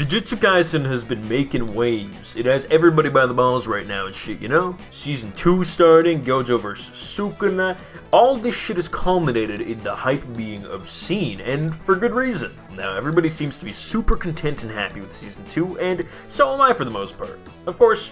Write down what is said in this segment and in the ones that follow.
Jujutsu Kaisen has been making waves. It has everybody by the balls right now and shit, you know? Season 2 starting, Gojo vs. Sukuna. All this shit has culminated in the hype being obscene, and for good reason. Now, everybody seems to be super content and happy with Season 2, and so am I for the most part. Of course,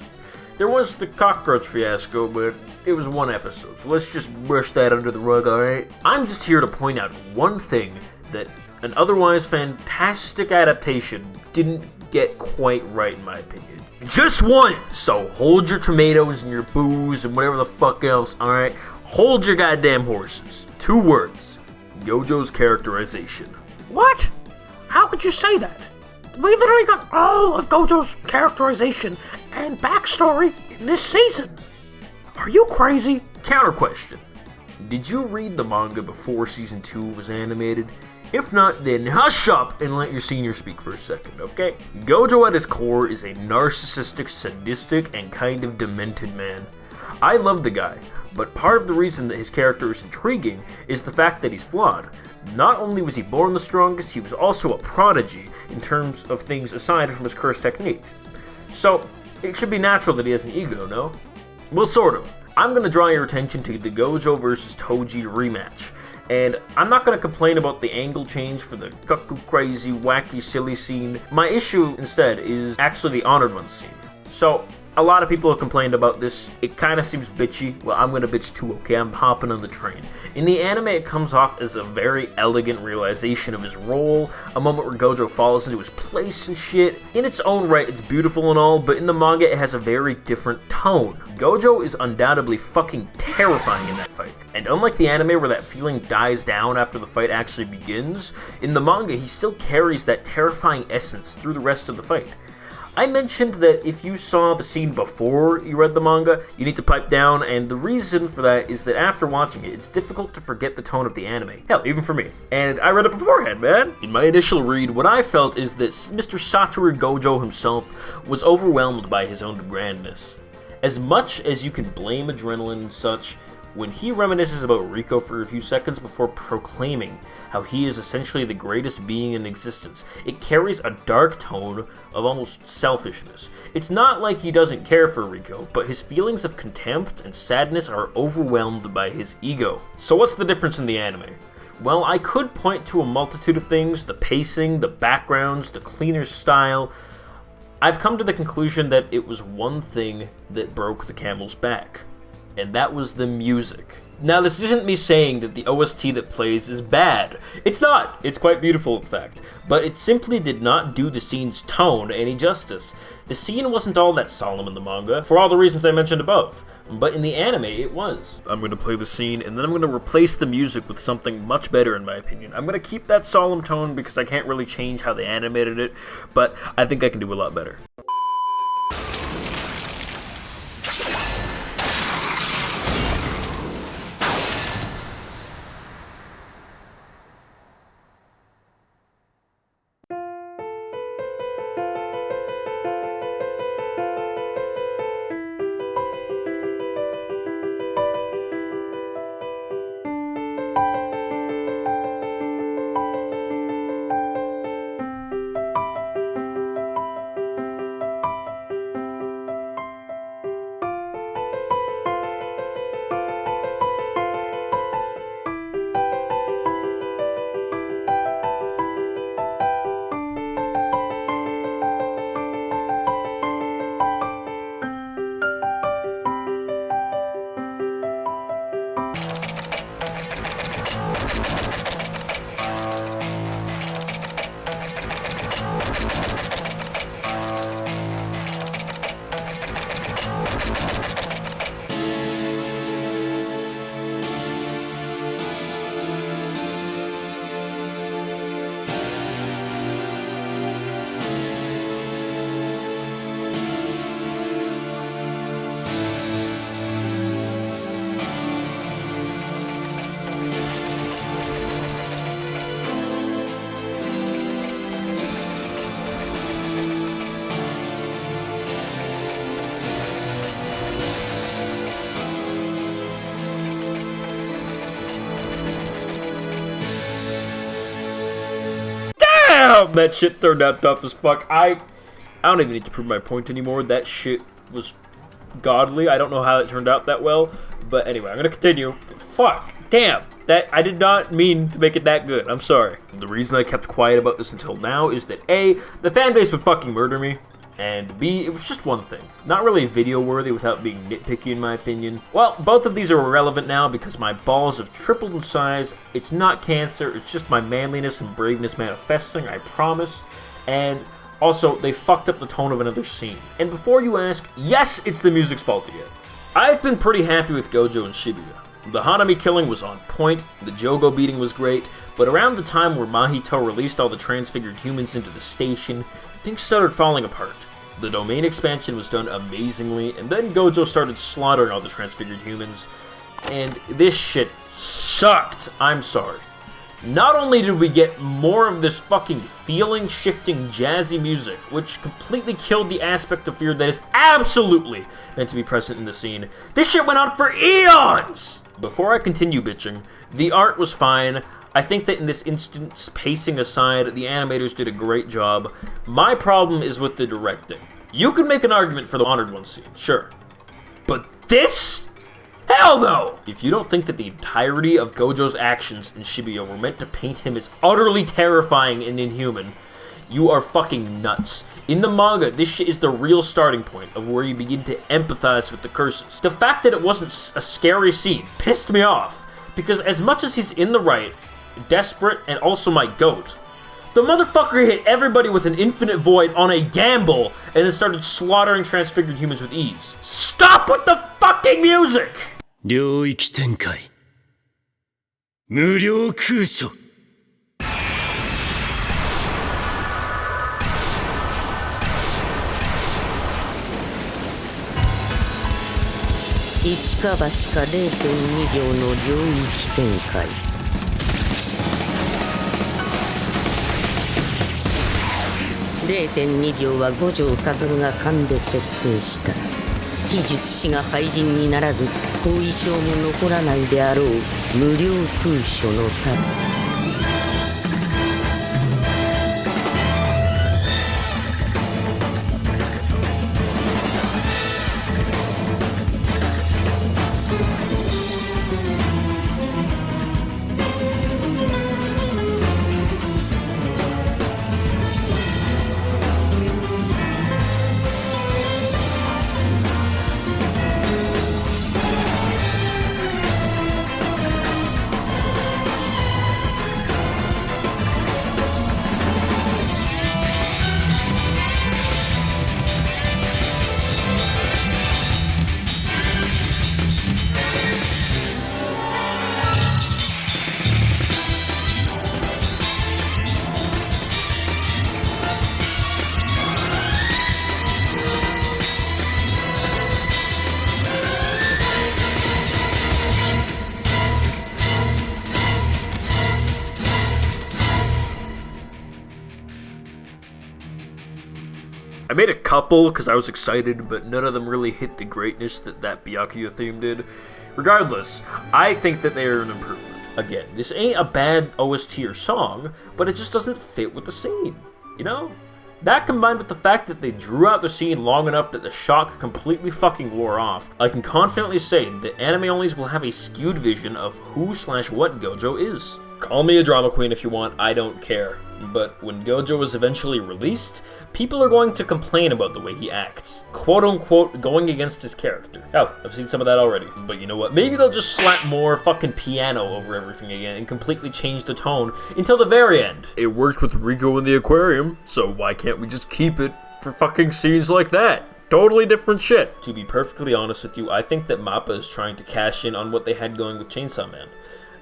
there was the cockroach fiasco, but it was one episode, so let's just brush that under the rug, alright? I'm just here to point out one thing that an otherwise fantastic adaptation didn't get quite right in my opinion. Just one! So hold your tomatoes and your booze and whatever the fuck else, alright? Hold your goddamn horses. 2 words. Gojo's characterization. What? How could you say that? We literally got all of Gojo's characterization and backstory in this season. Are you crazy? Counter question. Did you read the manga before Season 2 was animated? If not, then hush up and let your senior speak for a second, okay? Gojo at his core is a narcissistic, sadistic, and kind of demented man. I love the guy, but part of the reason that his character is intriguing is the fact that he's flawed. Not only was he born the strongest, he was also a prodigy in terms of things aside from his curse technique. So, it should be natural that he has an ego, no? Well, sort of. I'm gonna draw your attention to the Gojo vs. Toji rematch. And I'm not going to complain about the angle change for the cuckoo crazy, wacky, silly scene. My issue, instead, is actually the Honored Ones scene. So, a lot of people have complained about this. It kind of seems bitchy. Well, I'm going to bitch too, okay? I'm hopping on the train. In the anime, it comes off as a very elegant realization of his role, a moment where Gojo falls into his place and shit. In its own right, it's beautiful and all, but in the manga, it has a very different tone. Gojo is undoubtedly fucking terrifying in that fight. And unlike the anime where that feeling dies down after the fight actually begins, in the manga, he still carries that terrifying essence through the rest of the fight. I mentioned that if you saw the scene before you read the manga, you need to pipe down, and the reason for that is that after watching it, it's difficult to forget the tone of the anime. Hell, even for me. And I read it beforehand, man! In my initial read, what I felt is that Mr. Satoru Gojo himself was overwhelmed by his own grandness. As much as you can blame adrenaline and such, when he reminisces about Rico for a few seconds before proclaiming how he is essentially the greatest being in existence, it carries a dark tone of almost selfishness. It's not like he doesn't care for Rico, but his feelings of contempt and sadness are overwhelmed by his ego. So what's the difference in the anime? Well, I could point to a multitude of things: the pacing, the backgrounds, the cleaner style. I've come to the conclusion that it was one thing that broke the camel's back, and that was the music. Now, this isn't me saying that the OST that plays is bad. It's not. It's quite beautiful, in fact. But it simply did not do the scene's tone any justice. The scene wasn't all that solemn in the manga, for all the reasons I mentioned above. But in the anime, it was. I'm going to play the scene, and then I'm going to replace the music with something much better, in my opinion. I'm going to keep that solemn tone because I can't really change how they animated it, but I think I can do a lot better. problem that shit turned out tough as fuck. I don't even need to prove my point anymore. That shit was godly. I don't know how it turned out that well. But anyway, I'm gonna continue. Fuck. Damn. That I did not mean to make it that good. I'm sorry. The reason I kept quiet about this until now is that A, the fan base would fucking murder me. And B, it was just one thing. Not really video worthy without being nitpicky in my opinion. Well, both of these are irrelevant now because my balls have tripled in size. It's not cancer, it's just my manliness and braveness manifesting, I promise. And also, they fucked up the tone of another scene. And before you ask, yes, it's the music's fault again. I've been pretty happy with Gojo and Shibuya. The Hanami killing was on point, the Jogo beating was great, but around the time where Mahito released all the transfigured humans into the station, things started falling apart. The domain expansion was done amazingly, and then Gojo started slaughtering all the transfigured humans, and this shit sucked. I'm sorry. Not only did we get more of this fucking feeling-shifting jazzy music, which completely killed the aspect of fear that is absolutely meant to be present in the scene, this shit went on for eons! Before I continue bitching, the art was fine. I think that in this instance, pacing aside, the animators did a great job. My problem is with the directing. You could make an argument for the Honored One scene, sure. But this? Hell no! If you don't think that the entirety of Gojo's actions in Shibuya were meant to paint him as utterly terrifying and inhuman, you are fucking nuts. In the manga, this shit is the real starting point of where you begin to empathize with the curses. The fact that it wasn't a scary scene pissed me off, because as much as he's in the right, desperate, and also my goat, the motherfucker hit everybody with an infinite void on a gamble and then started slaughtering transfigured humans with ease. Stop with the fucking music! 領域展開無料空所一か八か 0.2 秒の領域展開0.2 秒は五条悟が勘で設定した非術師が廃人にならず後遺症も残らないであろう無料空所のためI made a couple because I was excited, but none of them really hit the greatness that Byakuya theme did. Regardless, I think that they are an improvement. Again, this ain't a bad OST or song, but it just doesn't fit with the scene, you know? That combined with the fact that they drew out the scene long enough that the shock completely fucking wore off, I can confidently say that anime-onlys will have a skewed vision of who/what Gojo is. Call me a drama queen if you want, I don't care. But when Gojo is eventually released, people are going to complain about the way he acts. Quote-unquote, going against his character. Hell, I've seen some of that already. But you know what? Maybe they'll just slap more fucking piano over everything again and completely change the tone until the very end. It worked with Rico in the aquarium, so why can't we just keep it for fucking scenes like that? Totally different shit. To be perfectly honest with you, I think that MAPPA is trying to cash in on what they had going with Chainsaw Man.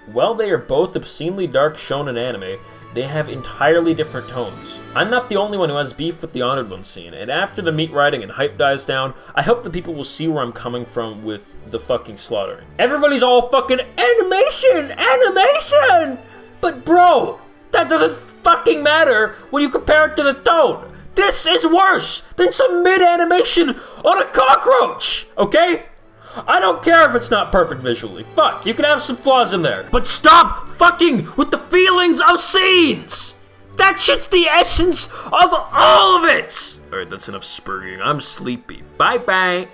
While they are both obscenely dark shonen anime, they have entirely different tones. I'm not the only one who has beef with the Honored One scene, and after the meat riding and hype dies down, I hope that people will see where I'm coming from with the fucking slaughtering. Everybody's all fucking animation! But bro, that doesn't fucking matter when you compare it to the tone. This is worse than some mid-animation on a cockroach, okay? I don't care if it's not perfect visually. Fuck, you can have some flaws in there. But stop fucking with the feelings of scenes! That shit's the essence of all of it! Alright, that's enough spurring. I'm sleepy. Bye-bye.